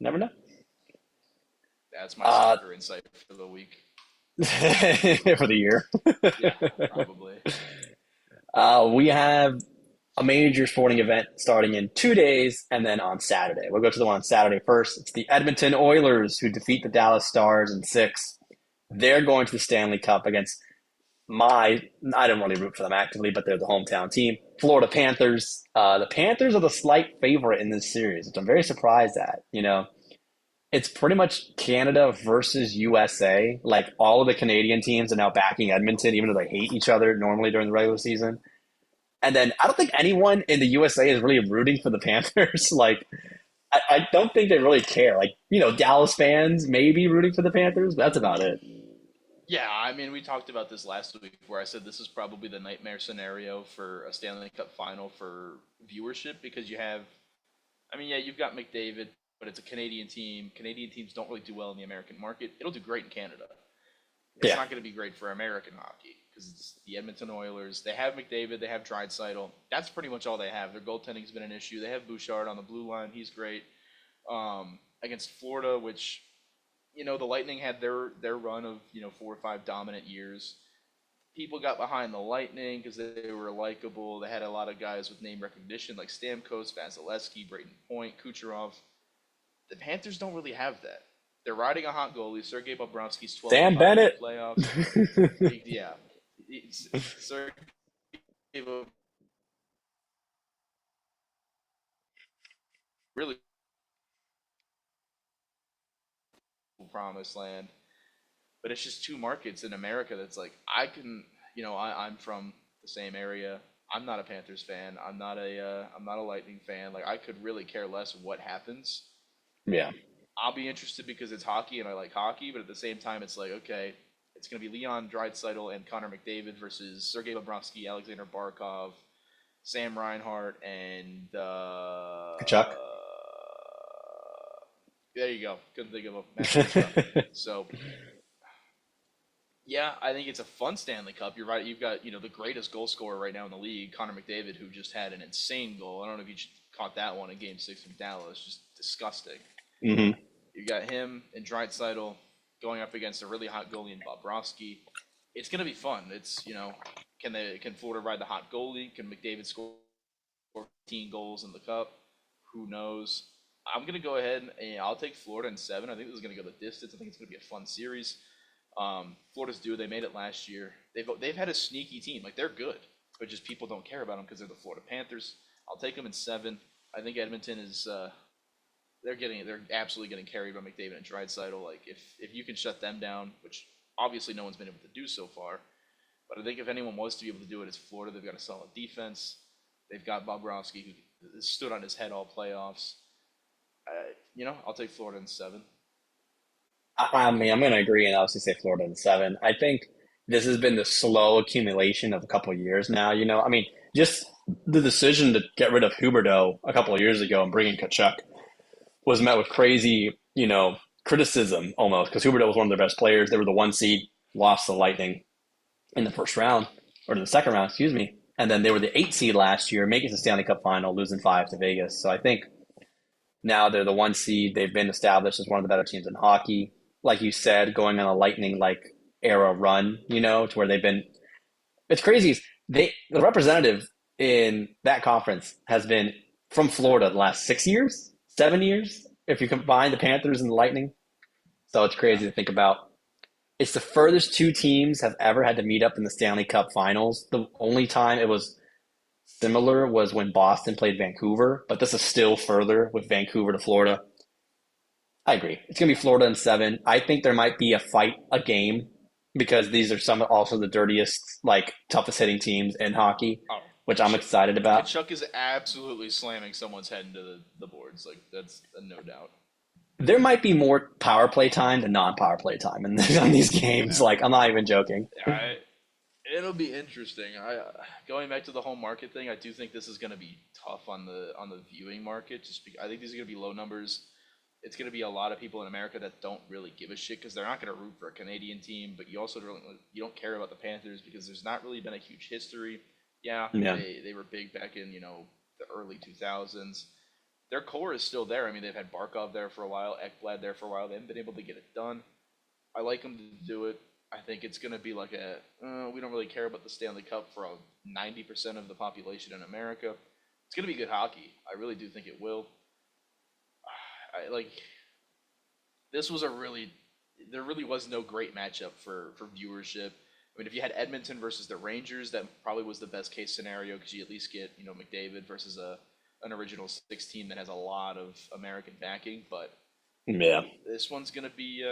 never know. that's my Uh, soccer insight for the week. for the year. Yeah, probably. We have a major sporting event starting in 2 days, and then on Saturday. We'll go to the one on Saturday first. It's the Edmonton Oilers who defeat the Dallas Stars in six. They're going to the Stanley Cup against my, I don't really root for them actively, but they're the hometown team, Florida Panthers. The Panthers are the slight favorite in this series, which I'm very surprised at. It's pretty much Canada versus USA. Like all of the Canadian teams are now backing Edmonton, even though they hate each other normally during the regular season. And then I don't think anyone in the USA is really rooting for the Panthers. Like I don't think they really care. Like, Dallas fans may be rooting for the Panthers, but that's about it. Yeah, I mean, we talked about this last week where I said this is probably the nightmare scenario for a Stanley Cup final for viewership because I mean, yeah, you've got McDavid, but it's a Canadian team. Canadian teams don't really do well in the American market. It'll do great in Canada. It's Yeah. not going to be great for American hockey because it's the Edmonton Oilers. They have McDavid, they have Draisaitl. That's pretty much all they have. Their goaltending's been an issue. They have Bouchard on the blue line. He's great. Against Florida, which the Lightning had their run of 4 or 5 dominant years. People got behind the Lightning because they were likable. They had a lot of guys with name recognition like Stamkos, Vasilevsky, Brayden Point, Kucherov. The Panthers don't really have that. They're riding a hot goalie. Sergei Bobrovsky's 12 and Sam 5 in Bennett. the playoffs. Yeah, Sergei really promised land, but it's just two markets in America that's like I'm from the same area. I'm not a Panthers fan. I'm not a Lightning fan. Like I could really care less what happens. Yeah. I'll be interested because it's hockey and I like hockey, but at the same time, it's like okay, it's gonna be Leon Draisaitl and Connor McDavid versus Sergei Bobrovsky, Alexander Barkov, Sam Reinhart, and Kachuk. there you go. Couldn't think of a matchup. So yeah, I think it's a fun Stanley Cup. You're right. You've got the greatest goal scorer right now in the league, Connor McDavid, who just had an insane goal. I don't know if you caught that one in Game 6 from Dallas. Just disgusting. Hmm. You got him and Draisaitl going up against a really hot goalie in Bobrovsky. It's gonna be fun. It's can Florida ride the hot goalie? Can McDavid score 14 goals in the cup? Who knows? I'm gonna go ahead and I'll take Florida in 7. I think this is gonna go the distance. I think it's gonna be a fun series. Florida's due. They made it last year. They've had a sneaky team. Like they're good, but just people don't care about them because they're the Florida Panthers. I'll take them in 7. I think Edmonton is they're absolutely getting carried by McDavid and Draisaitl. Like if you can shut them down, which obviously no one's been able to do so far, but I think if anyone was to be able to do it, it's Florida. They've got a solid defense. They've got Bobrovsky who stood on his head all playoffs. I'll take Florida in 7. I mean, I'm going to agree and obviously say Florida in 7. I think this has been the slow accumulation of a couple of years now. I mean, just the decision to get rid of Huberdeau a couple of years ago and bring in Kachuk was met with crazy, criticism almost because Huberdeau was one of their best players. They were the 1 seed, lost the Lightning in the first round or in the second round, excuse me. And then they were the 8 seed last year, making the Stanley Cup final, losing 5 to Vegas. So I think now they're the 1 seed. They've been established as one of the better teams in hockey. Like you said, going on a Lightning like era run, to where they've been. It's crazy. The representative in that conference has been from Florida the last 6 years, 7 years, if you combine the Panthers and the Lightning. So it's Yeah. crazy to think about. It's the furthest two teams have ever had to meet up in the Stanley Cup Finals. The only time it was similar was when Boston played Vancouver, but this is still further with Vancouver to Florida. I agree. It's going to be Florida in 7. I think there might be a fight, a game, because these are some also the dirtiest, like toughest hitting teams in hockey, Oh, which I'm excited about. Kachuk is absolutely slamming someone's head into the boards. Like that's no doubt. There might be more power play time than non-power play time in on these games. Yeah. Like I'm not even joking. It'll be interesting. Going back to the home market thing, I do think this is going to be tough on the viewing market. I think these are going to be low numbers. It's going to be a lot of people in America that don't really give a shit because they're not going to root for a Canadian team, but you don't care about the Panthers because there's not really been a huge history. Yeah, Yeah. they were big back in the early 2000s. Their core is still there. I mean, they've had Barkov there for a while, Ekblad there for a while. They haven't been able to get it done. I like them to do it. I think it's going to be like we don't really care about the Stanley Cup for 90% of the population in America. It's going to be good hockey. I really do think it will. I like this was there really was no great matchup for viewership. I mean, if you had Edmonton versus the Rangers, that probably was the best case scenario because you at least get McDavid versus an original 16 that has a lot of American backing. But Yeah. this one's gonna be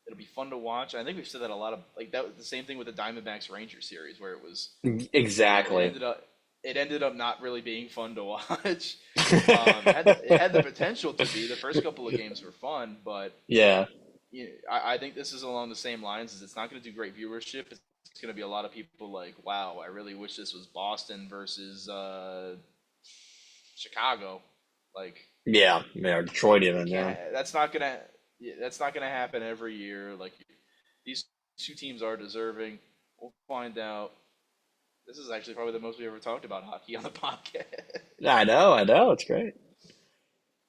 it'll be fun to watch. I think we've said that a lot of like that was the same thing with the Diamondbacks Rangers series where it was it Exactly. ended up not really being fun to watch. It had the potential to be. The first couple of games were fun, but Yeah. I think this is along the same lines as it's not going to do great viewership. It's going to be a lot of people like, wow, I really wish this was Boston versus Chicago. Like, Yeah. Yeah. Detroit you even. Yeah. can't. That's not gonna happen every year. Like, these two teams are deserving. We'll find out. This is actually probably the most we ever talked about hockey on the podcast. I know, it's great.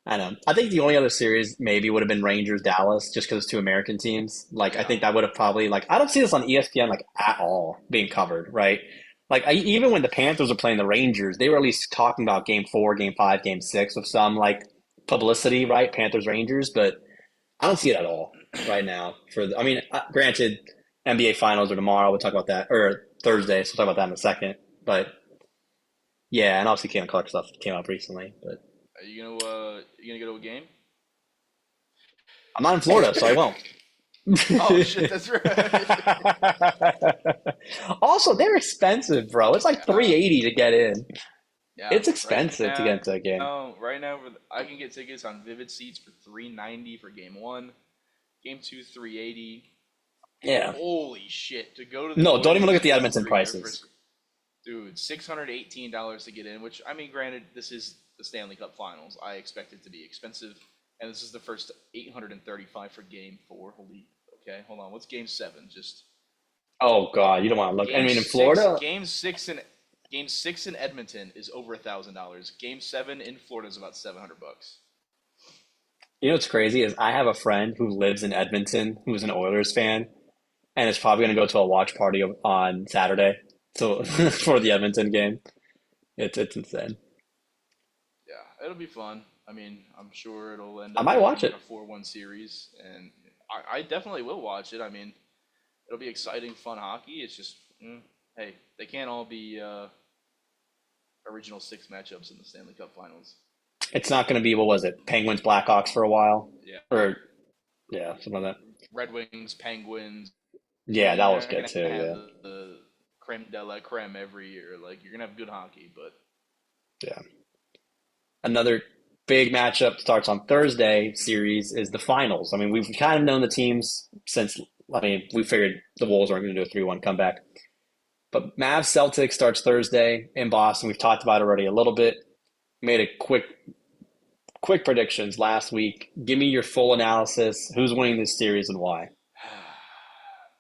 I know. I think the only other series maybe would have been Rangers Dallas, just because it's two American teams. Like I Yeah. think that would have probably like I don't see this on ESPN like at all being covered, right? Like even when the Panthers were playing the Rangers, they were at least talking about Game 4, Game 5, Game 6 with some like publicity, right? Panthers Rangers, but I don't see it at all right now. I mean, granted, NBA Finals are tomorrow. We'll talk about that, or Thursday. So we'll talk about that in a second. But yeah, and obviously Cam Clark stuff came up recently, but Are you gonna go to a game? I'm not in Florida, so I won't. Oh shit, that's right. Also, they're expensive, bro. It's like Yeah, 380 to get in. yeah. It's expensive to get into a game. Right now, I can get tickets on Vivid Seats for 390 for game one, game two 380. Yeah. Holy shit! To go to the No, don't even look at Oilers the game Edmonton three prices. dude, $618 to get in. Which I mean, granted, this is the Stanley Cup Finals. I expect it to be expensive, and this is the first 835 for game four. Holy, okay, hold on. What's game seven? Just Oh God, you don't want to look. I game mean, in six. Florida, Game six in Edmonton is over $1,000. Game seven in Florida is about $700. you know what's crazy is I have a friend who lives in Edmonton who's an Oilers fan, and is probably going to go to a watch party on Saturday. So for the Edmonton game, it's insane. Yeah, it'll be fun. I mean, I'm sure it'll end I up might being watch like it. a 4-1 series, and I definitely will watch it. I mean, it'll be exciting, fun hockey. It's just, hey, they can't all be original six matchups in the Stanley Cup Finals. It's not going to be what was it? Penguins Blackhawks for a while, Yeah, or yeah, something like that. Red Wings, Penguins. Yeah, that You're was not good gonna too. have Yeah, the creme de la creme every year. Like you're gonna have good hockey, but yeah. Another big matchup starts on Thursday. Series is the finals. I mean, we've kind of known the teams since. I mean, we figured the Wolves weren't going to do a 3-1 comeback. But Mavs Celtics starts Thursday in Boston. We've talked about it already a little bit. Made a quick predictions last week. Give me your full analysis. Who's winning this series and why?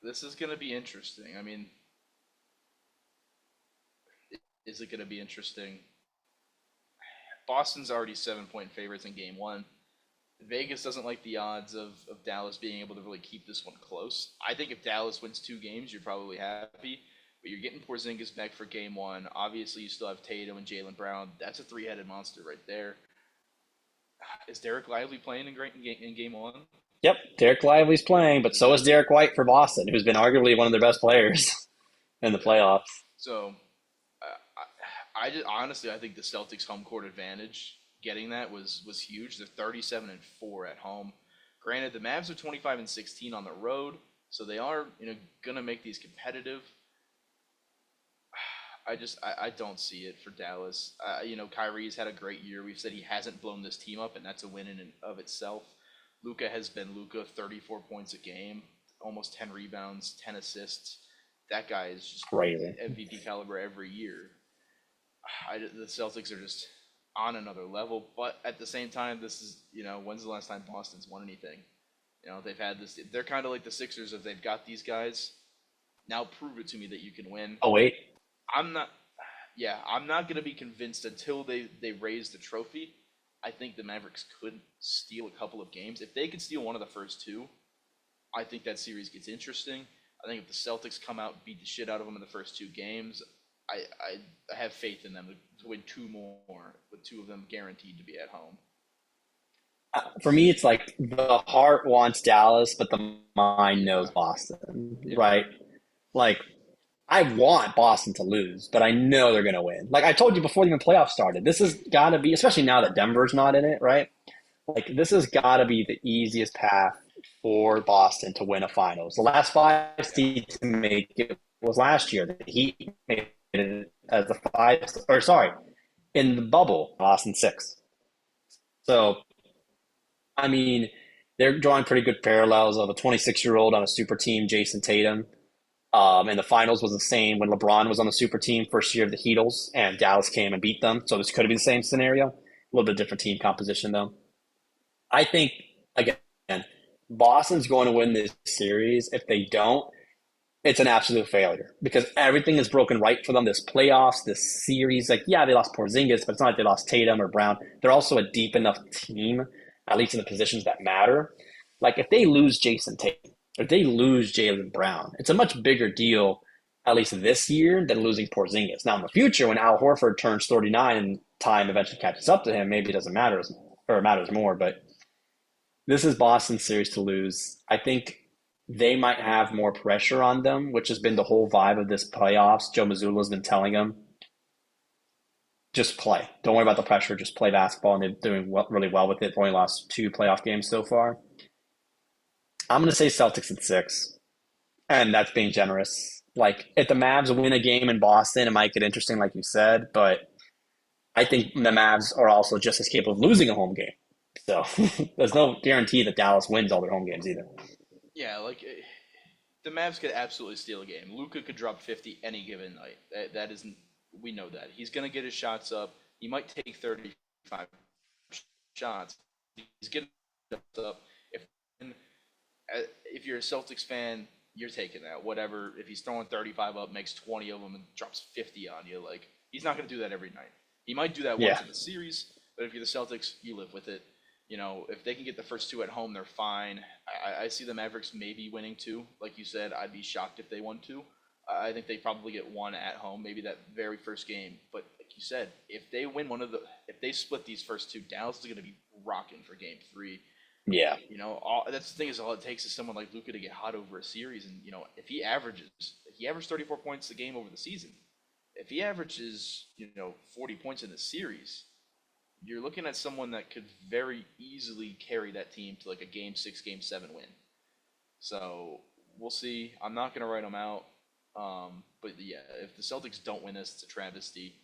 this is gonna be interesting. I mean, is it gonna be interesting? Boston's already 7-point favorites in game one. Vegas doesn't like the odds of Dallas being able to really keep this one close. I think if Dallas wins two games, you're probably happy. But you're getting Porzingis back for game one. Obviously, you still have Tatum and Jaylen Brown. That's a three-headed monster right there. Is Derek Lively playing in game one? Yep, Derek Lively's playing, but so is Derek White for Boston, who's been arguably one of their best players in the Yeah. playoffs. So, honestly, I think the Celtics' home court advantage, getting that was huge. They're 37-4 at home. Granted, the Mavs are 25-16 on the road, so they are gonna make these competitive. I don't see it for Dallas. Kyrie's had a great year. We've said he hasn't blown this team up, and that's a win in and of itself. Luka has been Luka, 34 points a game, almost 10 rebounds, 10 assists. That guy is just Crazy. MVP caliber every year. The Celtics are just on another level, but at the same time, this is when's the last time Boston's won anything? They've had this. They're kind of like the Sixers. If they've got these guys, now prove it to me that you can win. Oh wait, I'm not. Yeah, I'm not gonna be convinced until they raise the trophy. I think the Mavericks could steal a couple of games. If they could steal one of the first two, I think that series gets interesting. I think if the Celtics come out and beat the shit out of them in the first two games, I have faith in them to win two more, with two of them guaranteed to be at home. for me, it's like the heart wants Dallas, but the mind knows Yeah, Boston, yeah, right? Like I want Boston to lose, but I know they're going to win. Like I told you before the playoffs started, this has got to be, especially now that Denver's not in it, right? Like this has got to be the easiest path for Boston to win a finals. The last five yeah. seeds to make it was last year. The Heat made it as the five, or sorry, in the bubble, Boston six. So I mean, they're drawing pretty good parallels of a 26-year-old on a super team, Jason Tatum. And the finals was the same when LeBron was on the super team first year of the Heatles, and Dallas came and beat them. So this could have been the same scenario. A little bit different team composition, though. I think, again, Boston's going to win this series. If they don't, it's an absolute failure because everything is broken right for them. This playoffs, this series, like yeah, they lost Porzingis, but it's not like they lost Tatum or Brown. They're also a deep enough team, at least in the positions that matter. Like if they lose Jason Tatum, if they lose Jalen Brown, it's a much bigger deal, at least this year, than losing Porzingis. Now in the future, when Al Horford turns 39 and time eventually catches up to him, maybe it doesn't matter or it matters more. But this is Boston's series to lose. I think they might have more pressure on them, which has been the whole vibe of this playoffs. Joe Mazzulla's been telling them, just play. Don't worry about the pressure. Just play basketball, and they're doing really well with it. They've only lost two playoff games so far. I'm going to say Celtics in six, and that's being generous. Like, if the Mavs win a game in Boston, it might get interesting, like you said, but I think the Mavs are also just as capable of losing a home game. So there's no guarantee that Dallas wins all their home games either. Yeah, like the Mavs could absolutely steal a game. Luka could drop 50 any given night. That isn't. We know that he's gonna get his shots up. He might take 35 shots. He's getting up. If if you're a Celtics fan, you're taking that. Whatever. If he's throwing 35 up, makes 20 of them, and drops 50 on you, like he's not gonna do that every night. He might do that Yeah. once in the series, but if you're the Celtics, you live with it. If they can get the first two at home, they're fine. I see the Mavericks maybe winning two. Like you said, I'd be shocked if they won two. I think they probably get one at home, maybe that very first game. But like you said, if they win if they split these first two, Dallas is going to be rocking for game three. Yeah. That's the thing is all it takes is someone like Luka to get hot over a series, and if he averaged 34 points a game over the season, if he averages 40 points in the series, you're looking at someone that could very easily carry that team to like a game six, game seven win. So we'll see. I'm not going to write them out. But yeah, if the Celtics don't win this, it's a travesty.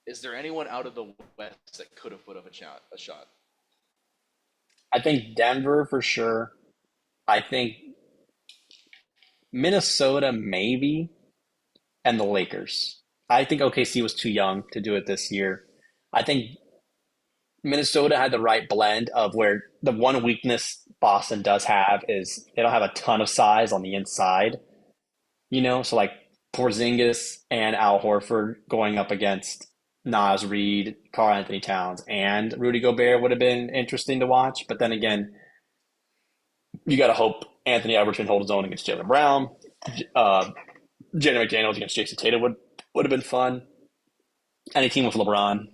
Is there anyone out of the West that could have put up a shot? I think Denver for sure. I think Minnesota maybe, and the Lakers. I think OKC was too young to do it this year. I think Minnesota had the right blend of where the one weakness Boston does have is they don't have a ton of size on the inside, so like Porzingis and Al Horford going up against Nas Reed, Karl Anthony Towns, and Rudy Gobert would have been interesting to watch. But then again, you got to hope Anthony Edwards can hold his own against Jalen Brown. Uh, Jaden McDaniels against Jason Tatum would have been fun. Any team with LeBron,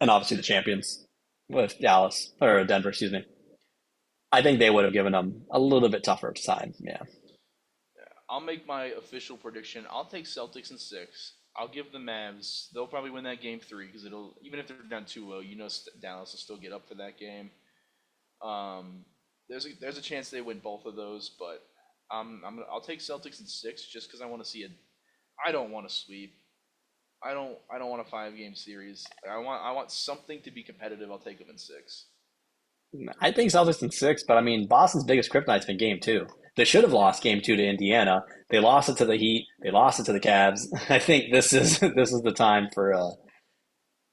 and obviously the champions with Dallas or Denver, excuse me. I think they would have given them a little bit tougher time. Yeah. I'll make my official prediction. I'll take Celtics in six. I'll give the Mavs. They'll probably win that game three because it'll even if they're down 2-0, Dallas will still get up for that game. Um, there's a chance they win both of those, but I'll take Celtics in six just because I want to see it. I don't want to sweep. I don't want a 5 game series. I want something to be competitive. I'll take them in six. I think Celtics in six, but I mean, Boston's biggest kryptonite's been game two. They should have lost game two to Indiana. They lost it to the Heat. They lost it to the Cavs. I think this is the time for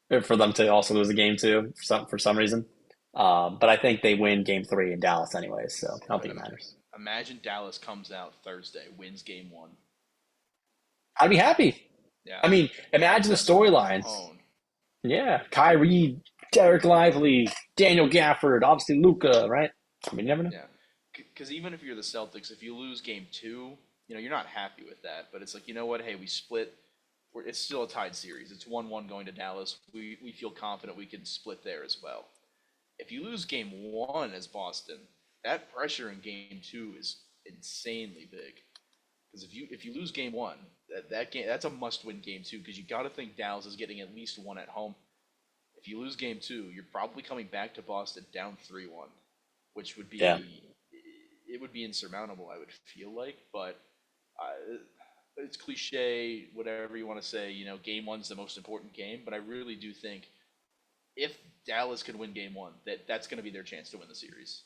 them to also lose a game two for some reason. But I think they win game three in Dallas anyways, so I don't But think it matters. imagine Dallas comes out Thursday, wins game one. I'd be happy. Yeah, I mean, imagine the sets the storylines. tone. Yeah, Kyrie, Derek Lively, Daniel Gafford, obviously Luca, right? I mean, you never know. Yeah, because even if you're the Celtics, if you lose game two, you're not happy with that. But it's like you know what? Hey, we split. It's still a tied series. It's 1-1 going to Dallas. We feel confident we can split there as well. If you lose game one as Boston, that pressure in game two is insanely big. Because if you lose game one, that game that's a must win game two because you got to think Dallas is getting at least one at home. If you lose game two, you're probably coming back to Boston down 3-1, which would Yeah. be it would be insurmountable. I would feel like, but it's cliche, whatever you want to say. Game one's the most important game, but I really do think if Dallas could win game one, that's going to be their chance to win the series.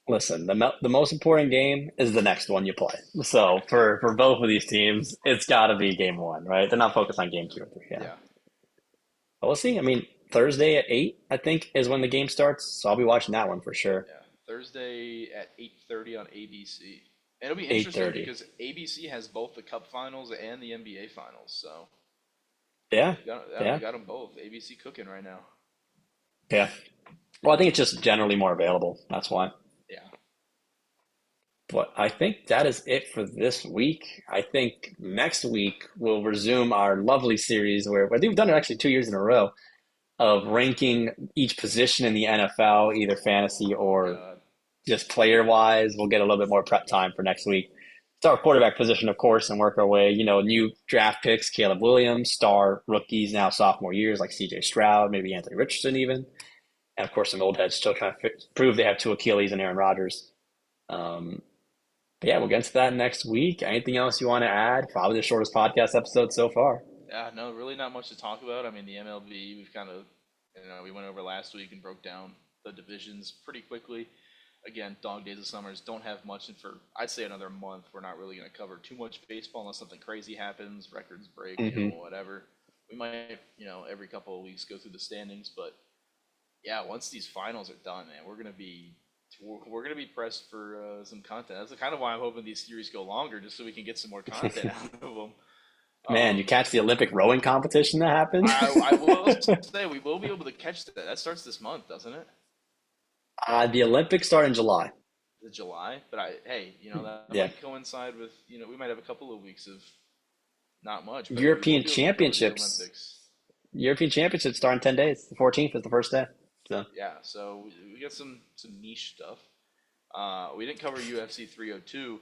Listen, the most important game is the next one you play. So for both of these teams, it's got to be game one, right? They're not focused on game two or three. Yeah. Yeah, But we'll see. I mean, Thursday at 8, I think, is when the game starts. So I'll be watching that one for sure. yeah. Thursday at 8:30 on ABC. It'll be interesting 8:30. because ABC has both the Cup Finals and the NBA Finals, so Yeah, we yeah, got them both. ABC cooking right now. yeah. Well, I think it's just generally more available. That's why. Yeah. But I think that is it for this week. I think next week we'll resume our lovely series where I think we've done it actually 2 years in a row of ranking each position in the NFL, either fantasy Oh or God. just player wise. We'll get a little bit more prep time for next week. Start quarterback position, of course, and work our way. New draft picks, Caleb Williams, star rookies now sophomore years like C.J. Stroud, maybe Anthony Richardson even, and of course some old heads still trying to prove they have two Achilles and Aaron Rodgers. Um, but yeah, we'll get into that next week. Anything else you want to add? Probably the shortest podcast episode so far. Yeah, no, really not much to talk about. I mean, the MLB, we've kind of, we went over last week and broke down the divisions pretty quickly. Again, dog days of summers don't have much, and for I'd say another month, we're not really going to cover too much baseball unless something crazy happens, records break, Mm-hmm. whatever. We might, every couple of weeks go through the standings, but yeah, once these finals are done, man, we're gonna be pressed for some content. That's kind of why I'm hoping these series go longer, just so we can get some more content out of them. Man, you Um, catch the Olympic rowing competition that happened? I will say we will be able to catch that. That starts this month, doesn't it? The Olympics start in July. The July, but hey, that Yeah. might coincide with we might have a couple of weeks of not much, but we will European be able to cover the Championships. Olympics. European Championships start in 10 days. The 14th is the first day. So, Yeah, so we got some niche stuff. We didn't cover UFC 302.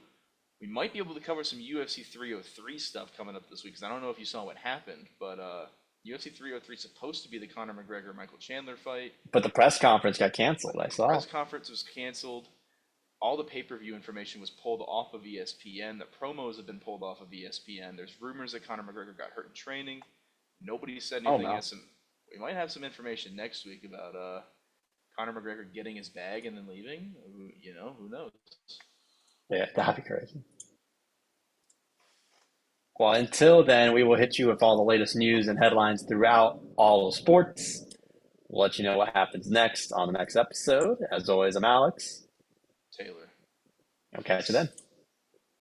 We might be able to cover some UFC 303 stuff coming up this week because I don't know if you saw what happened, but UFC 303 is supposed to be the Conor McGregor Michael Chandler fight. but the press conference got canceled, I saw. Press conference was canceled. All the pay-per-view information was pulled off of ESPN. The promos have been pulled off of ESPN. There's rumors that Conor McGregor got hurt in training. Nobody said Oh, anything. no. We might have some information next week about Conor McGregor getting his bag and then leaving. Who knows? Yeah, that'd be crazy. Well, until then, we will hit you with all the latest news and headlines throughout all of sports. We'll let you know what happens next on the next episode. As always, I'm Alex. Taylor. I'll catch you then.